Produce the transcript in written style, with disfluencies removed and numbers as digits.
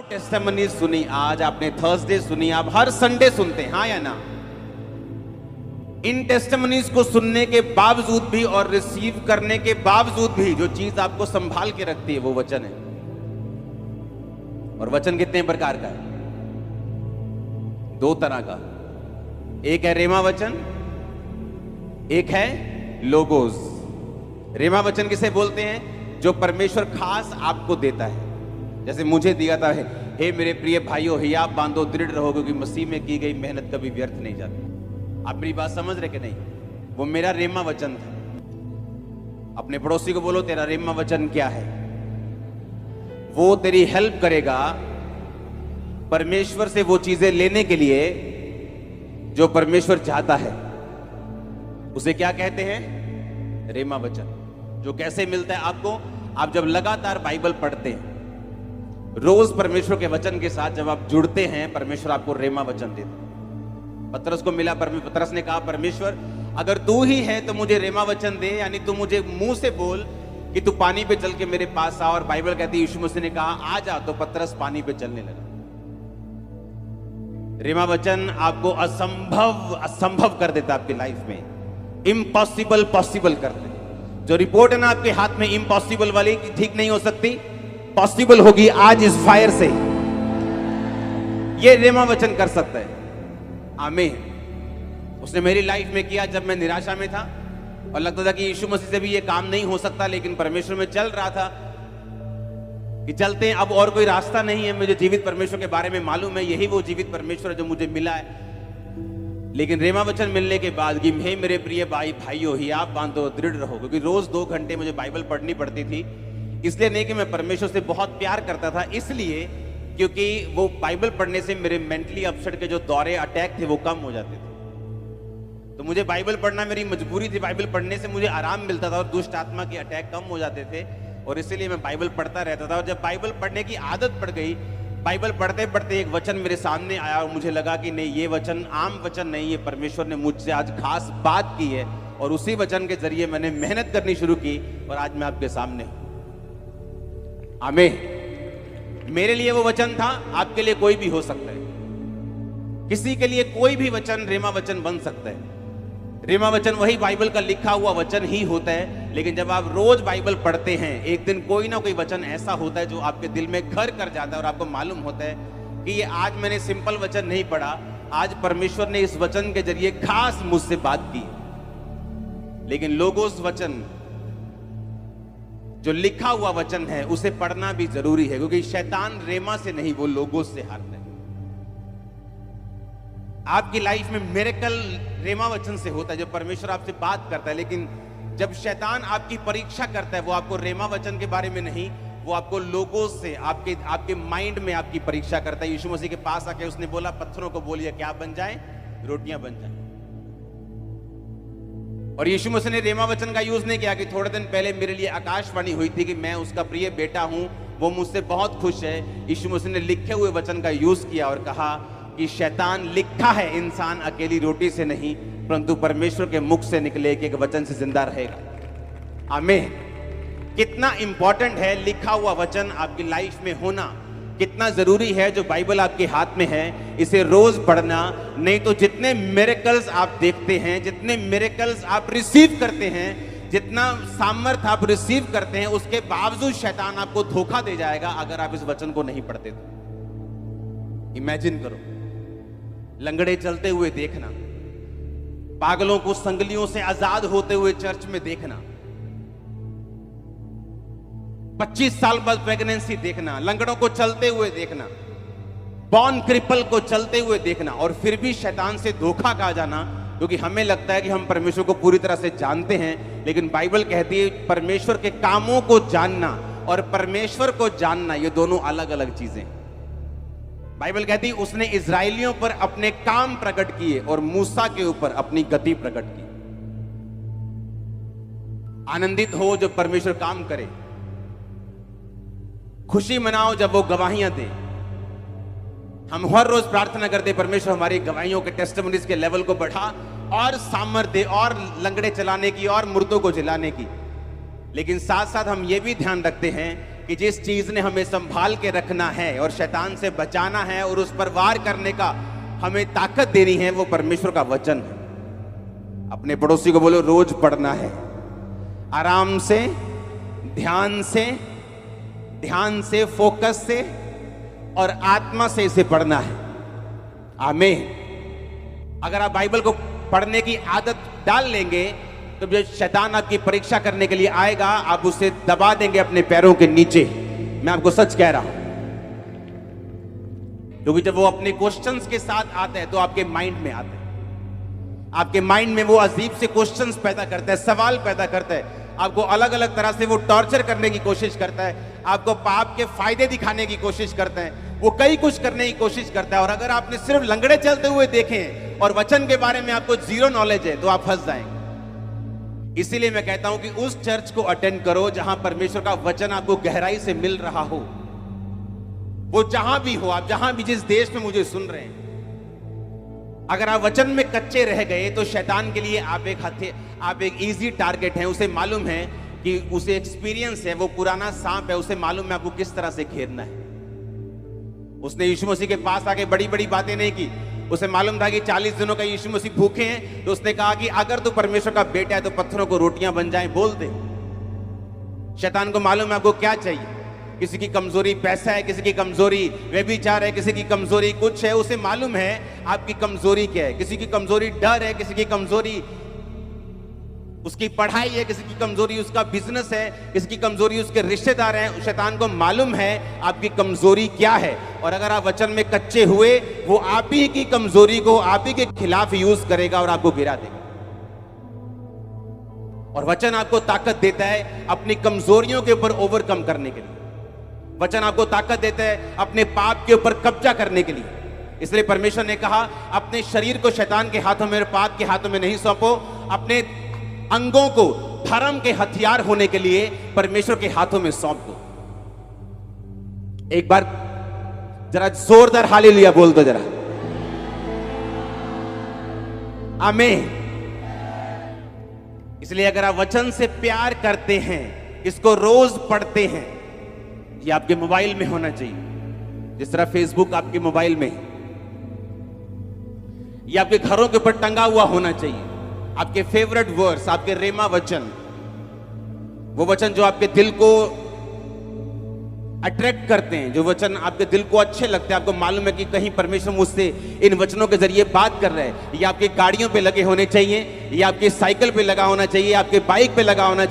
Testimony सुनी, आज आपने थर्सडे सुनी, आप हर संडे सुनते हैं, हाँ या ना? इन टेस्टिमनीज को सुनने के बावजूद भी और रिसीव करने के बावजूद भी जो चीज आपको संभाल के रखती है वो वचन है। और वचन कितने प्रकार का है? दो तरह का। एक है रेमा वचन, एक है लोगोस। रेमा वचन किसे बोलते हैं? जो परमेश्वर खास आपको देता है, जैसे मुझे दिया था, हे मेरे प्रिय भाइयों हियाव बांधो, दृढ़ रहो, क्योंकि मसीह में की गई मेहनत कभी व्यर्थ नहीं जाती। आप मेरी बात समझ रहे कि नहीं? वो मेरा रेमा वचन था। अपने पड़ोसी को बोलो, तेरा रेमा वचन क्या है? वो तेरी हेल्प करेगा परमेश्वर से वो चीजें लेने के लिए जो परमेश्वर चाहता है। उसे क्या कहते हैं? रेमा वचन। जो कैसे मिलता है आपको? आप जब लगातार बाइबल पढ़ते हैं, रोज परमेश्वर के वचन के साथ जब आप जुड़ते हैं, परमेश्वर आपको रेमा वचन देता है। पतरस को मिला, पतरस ने कहा, परमेश्वर अगर तू ही है तो मुझे रेमा वचन दे, यानी तू मुझे मुंह से बोल कि तू पानी पे चल के मेरे पास आ। और बाइबल कहती है यीशु मसीह ने कहा आ जा, तो पतरस पानी पे चलने लगा। रेमा वचन आपको असंभव कर देता, आपकी लाइफ में इम्पॉसिबल पॉसिबल कर देता। जो रिपोर्ट है ना आपके हाथ में इम्पॉसिबल वाली, ठीक नहीं हो सकती, पॉसिबल होगी आज इस फायर से। ये रेमा वचन कर सकता है। आमीन। उसने मेरी लाइफ में किया जब मैं निराशा में था और लगता था कि यीशु मसीह से भी ये काम नहीं हो सकता, लेकिन परमेश्वर में चल रहा था कि चलते हैं, अब और कोई रास्ता नहीं है। मुझे जीवित परमेश्वर के बारे में मालूम है, यही वो जीवित परमेश्वर है जो मुझे मिला है। लेकिन रेमा वचन मिलने के बाद कि हे मेरे प्रिय भाइयों हियाव बांधो, दृढ़ रहो, क्योंकि रोज 2 घंटे मुझे बाइबल पढ़नी पड़ती थी। इसलिए नहीं कि मैं परमेश्वर से बहुत प्यार करता था, इसलिए क्योंकि वो बाइबल पढ़ने से मेरे मेंटली अपसेट के जो दौरे अटैक थे वो कम हो जाते थे। तो मुझे बाइबल पढ़ना मेरी मजबूरी थी। बाइबल पढ़ने से मुझे आराम मिलता था और दुष्ट आत्मा के अटैक कम हो जाते थे, और इसीलिए मैं बाइबल पढ़ता रहता था। और जब बाइबल पढ़ने की आदत पड़ गई, बाइबल पढ़ते पढ़ते एक वचन मेरे सामने आया और मुझे लगा कि नहीं, ये वचन आम वचन नहीं है, परमेश्वर ने मुझसे आज खास बात की है। और उसी वचन के जरिए मैंने मेहनत करनी शुरू की और आज मैं आपके सामने हूं। आमीन। मेरे लिए वो वचन था, आपके लिए कोई भी हो सकता है। किसी के लिए कोई भी वचन रेमा वचन बन सकता है। रेमा वचन वही बाइबल का लिखा हुआ वचन ही होता है, लेकिन जब आप रोज बाइबल पढ़ते हैं, एक दिन कोई ना कोई वचन ऐसा होता है जो आपके दिल में घर कर जाता है और आपको मालूम होता है कि ये आज मैंने सिंपल वचन नहीं पढ़ा, आज परमेश्वर ने इस वचन के जरिए खास मुझसे बात की। लेकिन लोगोस वचन, जो लिखा हुआ वचन है, उसे पढ़ना भी जरूरी है, क्योंकि शैतान रेमा से नहीं, वो लोगोस से हारता है। आपकी लाइफ में मिरेकल रेमा वचन से होता है, जब परमेश्वर आपसे बात करता है। लेकिन जब शैतान आपकी परीक्षा करता है, वो आपको रेमा वचन के बारे में नहीं, वो आपको लोगोस से, आपके माइंड में आपकी परीक्षा करता है। यीशु मसीह के पास आके उसने बोला, पत्थरों को बोलिए क्या बन जाए? रोटियां बन जाए। और यीशु मसीह ने रेमा वचन का यूज नहीं किया कि थोड़े दिन पहले मेरे लिए आकाशवाणी हुई थी कि मैं उसका प्रिय बेटा हूं, वो मुझसे बहुत खुश है। यीशु मसीह ने लिखे हुए वचन का यूज किया और कहा कि शैतान, लिखा है इंसान अकेली रोटी से नहीं परंतु परमेश्वर के मुख से निकले एक वचन से जिंदा रहेगा। आमीन। कितना इंपॉर्टेंट है लिखा हुआ वचन आपकी लाइफ में होना, कितना जरूरी है जो बाइबल आपके हाथ में है, इसे रोज पढ़ना। नहीं तो जितने मिरेकल्स आप देखते हैं, जितने मिरेकल्स आप रिसीव करते हैं, जितना सामर्थ आप रिसीव करते हैं, उसके बावजूद शैतान आपको धोखा दे जाएगा अगर आप इस वचन को नहीं पढ़ते तो। इमेजिन करो, लंगड़े चलते हुए देखना, पागलों को संगलियों से आजाद होते हुए चर्च में देखना, 25 साल बाद प्रेगनेंसी देखना, लंगड़ों को चलते हुए देखना, बॉर्न क्रिपल को चलते हुए देखना, और फिर भी शैतान से धोखा खा जाना, क्योंकि हमें लगता है कि हम परमेश्वर को पूरी तरह से जानते हैं। लेकिन बाइबल कहती है परमेश्वर के कामों को जानना और परमेश्वर को जानना, ये दोनों अलग अलग चीजें। बाइबल कहती है उसने इजराइलियों पर अपने काम प्रकट किए और मूसा के ऊपर अपनी गति प्रकट की। आनंदित हो जब परमेश्वर काम करे, खुशी मनाओ जब वो गवाहियां दे। हम हर रोज प्रार्थना करते, परमेश्वर हमारी गवाहियों के टेस्टिमनीज के लेवल को बढ़ा और सामर्थ्य दे, और लंगड़े चलाने की और मुर्दों को जिलाने की। लेकिन साथ साथ हम ये भी ध्यान रखते हैं कि जिस चीज ने हमें संभाल के रखना है और शैतान से बचाना है और उस पर वार करने का हमें ताकत देनी है, वो परमेश्वर का वचन है। अपने पड़ोसी को बोलो, रोज पढ़ना है, आराम से, ध्यान से, फोकस से और आत्मा से इसे पढ़ना है। आमीन। अगर आप बाइबल को पढ़ने की आदत डाल लेंगे तो जब शैतान आपकी परीक्षा करने के लिए आएगा, आप उसे दबा देंगे अपने पैरों के नीचे। मैं आपको सच कह रहा हूं, क्योंकि जब वो अपने क्वेश्चंस के साथ आता है तो आपके माइंड में आता है। आपके माइंड में वो अजीब से क्वेश्चंस पैदा करता है, सवाल पैदा करता है, आपको अलग अलग तरह से वो टॉर्चर करने की कोशिश करता है, आपको पाप के फायदे दिखाने की कोशिश करता है, वो कई कुछ करने की कोशिश करता है। और अगर आपने सिर्फ लंगड़े चलते हुए देखे और वचन के बारे में आपको जीरो नॉलेज है तो आप फंस जाएंगे। इसीलिए मैं कहता हूं कि उस चर्च को अटेंड करो जहां परमेश्वर का वचन आपको गहराई से मिल रहा हो। वो जहां भी हो, आप जहां भी जिस देश में मुझे सुन रहे हैं, अगर आप वचन में कच्चे रह गए तो शैतान के लिए आप एक इजी टारगेट हैं। उसे मालूम है कि उसे एक्सपीरियंस है, वो पुराना सांप है, उसे मालूम है आपको किस तरह से घेरना है। उसने यीशु मसीह के पास आके बड़ी बड़ी बातें नहीं की। उसे मालूम था कि 40 दिनों का यीशु मसीह भूखे हैं, तो उसने कहा कि अगर तू परमेश्वर का बेटा है तो पत्थरों को रोटियां बन जाएं, बोल दे। शैतान को मालूम है आपको क्या चाहिए। किसी की कमजोरी पैसा है, किसी की कमजोरी व्यभिचार है, किसी की कमजोरी कुछ है। उसे मालूम है आपकी कमजोरी क्या है। किसी की कमजोरी डर है, किसी की कमजोरी उसकी पढ़ाई है, किसी की कमजोरी उसका बिजनेस है, किसी की कमजोरी उसके रिश्तेदार हैं। शैतान को मालूम है आपकी कमजोरी क्या है, और अगर आप वचन में कच्चे हुए, वो आप ही की कमजोरी को आप ही के खिलाफ यूज करेगा और आपको गिरा देगा। और वचन आपको ताकत देता है अपनी कमजोरियों के ऊपर ओवरकम करने के लिए। वचन आपको ताकत देता है अपने पाप के ऊपर कब्जा करने के लिए। इसलिए परमेश्वर ने कहा, अपने शरीर को शैतान के हाथों में, पाप के हाथों में नहीं सौंपो। अपने अंगों को धर्म के हथियार होने के लिए परमेश्वर के हाथों में सौंप दो। एक बार जरा जोरदार हालेलुया बोल दो जरा। आमीन। इसलिए अगर आप वचन से प्यार करते हैं, इसको रोज पढ़ते हैं, ये आपके मोबाइल में होना चाहिए। जिस तरह फेसबुक आपके मोबाइल में, ये आपके घरों के ऊपर टंगा हुआ होना चाहिए। आपके फेवरेट वर्स, आपके रेमा वचन, वो वचन जो आपके दिल को अट्रैक्ट करते हैं, जो वचन आपके दिल को अच्छे लगते हैं। आपको मालूम है कि कहीं परमेश्वर मुझसे इन वचनों के जरिए बात कर रहे हैं। ये आपकी गाड़ियों पे लगे होने चाहिए, ये आपकी साइकिल पे लगा होना चाहिए, आपके बाइक पे लगा होना चाहिए।